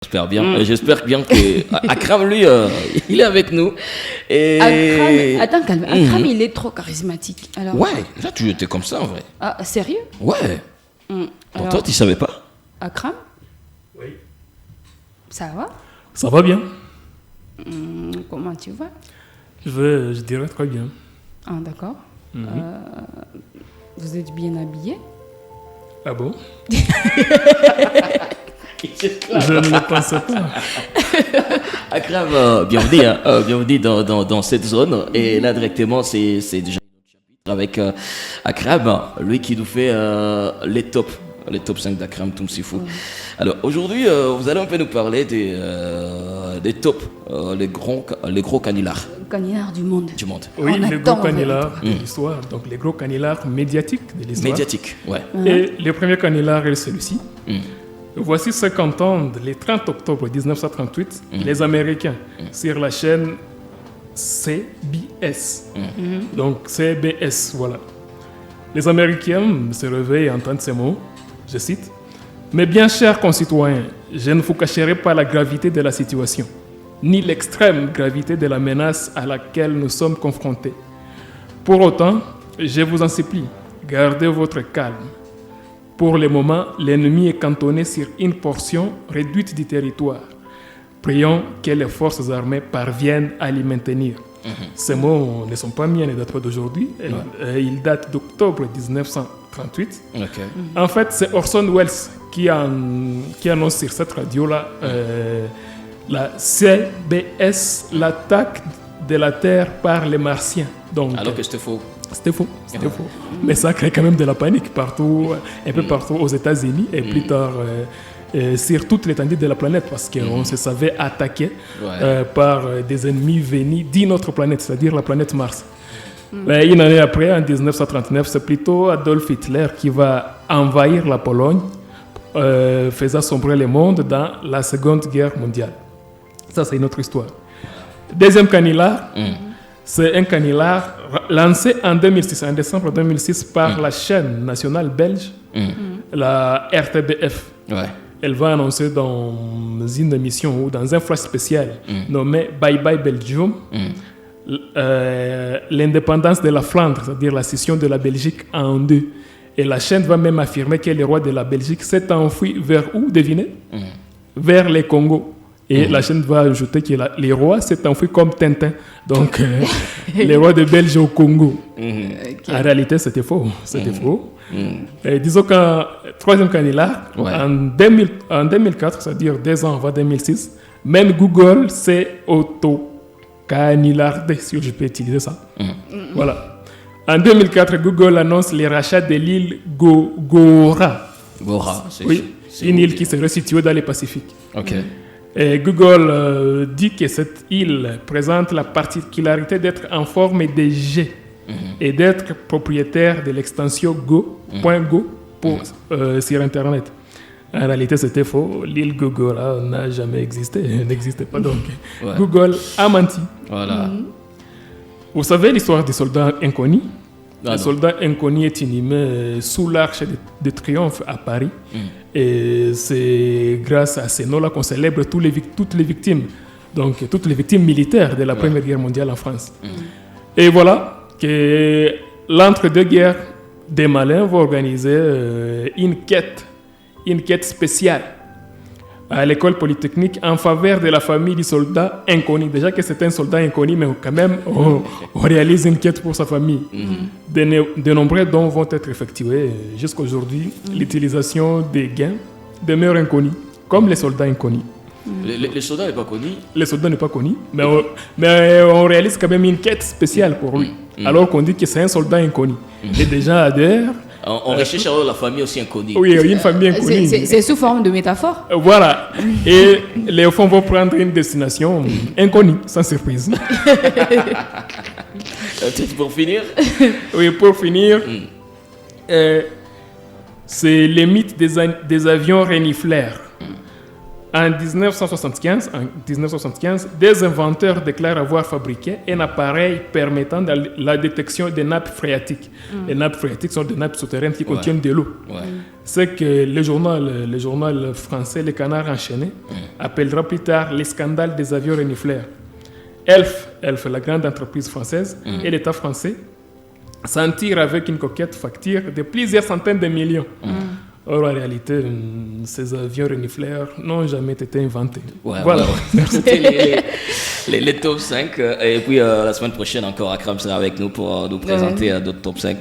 J'espère bien. J'espère bien que Akram, lui, il est avec nous. Et... Attends, calme. Akram, il est trop charismatique. Alors... Ouais, là, tu étais comme ça, en vrai. Ah, sérieux? Ouais. Pour toi, tu savais pas? Akram? Oui. Ça va? Ça va bien. Comment tu vas? Je dirais très bien. Ah, d'accord. Vous êtes bien habillé? Ah bon? Je ne le pensais pas. Akram, bienvenue dans cette zone. Et là, directement, c'est déjà avec Akram, lui qui nous fait les top 5 d'Akram Toumsifou. Alors aujourd'hui, vous allez un peu nous parler des tops, les gros canulars. Canulars du monde. Oui, les gros canulars de l'histoire. Donc les gros canulars médiatiques de l'histoire. Médiatiques, ouais. Et le premier canular est celui-ci. Voici ce qu'entendent le 30 octobre 1938 les Américains sur la chaîne CBS. Donc CBS, voilà. Les Américains se réveillent et entendent ces mots. Je cite: « Mes bien chers concitoyens, je ne vous cacherai pas la gravité de la situation, ni l'extrême gravité de la menace à laquelle nous sommes confrontés. Pour autant, je vous en supplie, gardez votre calme. Pour le moment, l'ennemi est cantonné sur une portion réduite du territoire. Prions que les forces armées parviennent à l'y maintenir. » Ces mots ne sont pas miens, ne datent pas d'aujourd'hui. Ils datent d'octobre 1938. Okay. En fait, c'est Orson Welles qui annonce sur cette radio-là la CBS, l'attaque de la Terre par les Martiens. Donc, alors que c'était faux. C'était faux. Mais ça crée quand même de la panique partout, un peu partout aux États-Unis et plus tard sur toute l'étendue de la planète, parce qu'on se savait attaqué par des ennemis venus d'une autre planète, c'est-à-dire la planète Mars. Mais une année après, en 1939, c'est plutôt Adolf Hitler qui va envahir la Pologne, faisant sombrer le monde dans la Seconde Guerre mondiale. Ça, c'est une autre histoire. Deuxième canular, c'est un canular lancé en 2006, en décembre 2006, par la chaîne nationale belge, la RTBF. Ouais. Elle va annoncer dans une émission ou dans un flash spécial nommé Bye Bye Belgium l'indépendance de la Flandre, c'est-à-dire la scission de la Belgique en deux. Et la chaîne va même affirmer que le roi de la Belgique s'est enfui vers où, devinez? Vers les Congo. Et la chaîne va ajouter que les rois s'est enfui comme Tintin. Donc, les rois de Belge au Congo. Okay. En réalité, c'était faux. C'était faux. Et disons qu'un troisième canular, en 2004, c'est-à-dire 2 ans avant 2006, même Google s'est auto-canulardé, si je peux utiliser ça. Voilà. En 2004, Google annonce le rachat de l'île Gora. Gora, c'est une île qui serait située dans le Pacifique. Ok. Et Google dit que cette île présente la particularité d'être en forme de G et d'être propriétaire de l'extension Go.go sur Internet. En réalité, c'était faux. L'île Gogora n'a jamais existé, n'existait pas donc. Google a menti. Voilà. Vous savez l'histoire des soldats inconnus? Le soldat inconnu est inhumé sous l'Arche de Triomphe à Paris. Et c'est grâce à ces noms-là qu'on célèbre toutes les victimes, donc toutes les victimes militaires de la Première Guerre mondiale en France. Et voilà que l'entre-deux-guerres, des malins vont organiser une quête spéciale à l'école polytechnique en faveur de la famille du soldat inconnu. Déjà que c'est un soldat inconnu, mais quand même, on réalise une quête pour sa famille. De nombreux dons vont être effectués. Jusqu'à aujourd'hui, l'utilisation des gains demeure inconnue, comme les soldats inconnus. Les soldats n'est pas connu. Les soldats n'est pas connu, mais on réalise quand même une quête spéciale pour lui. Alors qu'on dit que c'est un soldat inconnu. Et déjà adhère. On recherche alors la famille aussi inconnue. Oui, une famille inconnue. C'est sous forme de métaphore. Voilà. Et les enfants vont prendre une destination inconnue, sans surprise. Pour finir? Oui, pour finir, c'est le mythe des avions renifleurs. En 1975, des inventeurs déclarent avoir fabriqué un appareil permettant la détection des nappes phréatiques. Les nappes phréatiques sont des nappes souterraines qui contiennent de l'eau. C'est que le journal français Les Canards Enchaînés appellera plus tard les scandales des avions renifleurs. Elf, la grande entreprise française, et l'État français s'en tirent avec une coquette facture de plusieurs centaines de millions. Or, en réalité, ces avions renifleurs n'ont jamais été inventés. Voilà. C'était les top 5. Et puis, la semaine prochaine, encore, Akram sera avec nous pour nous présenter d'autres top 5.